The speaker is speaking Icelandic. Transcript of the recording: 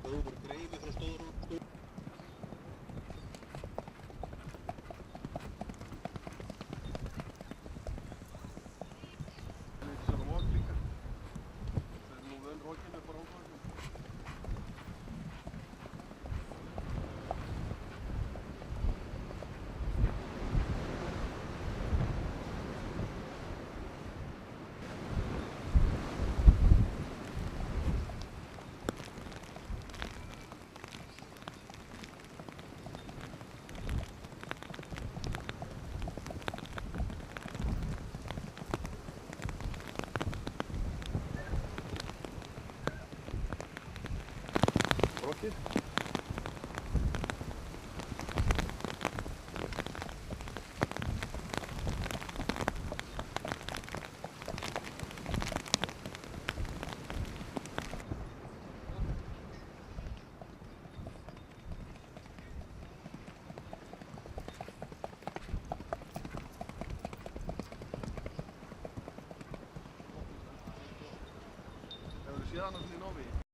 þú bara greiði frá stórum. Svona vok líka. Það er nú vön rokinu bara ókvæðinu. Rokkið. Hefur þú séð hana svona í Nóvi?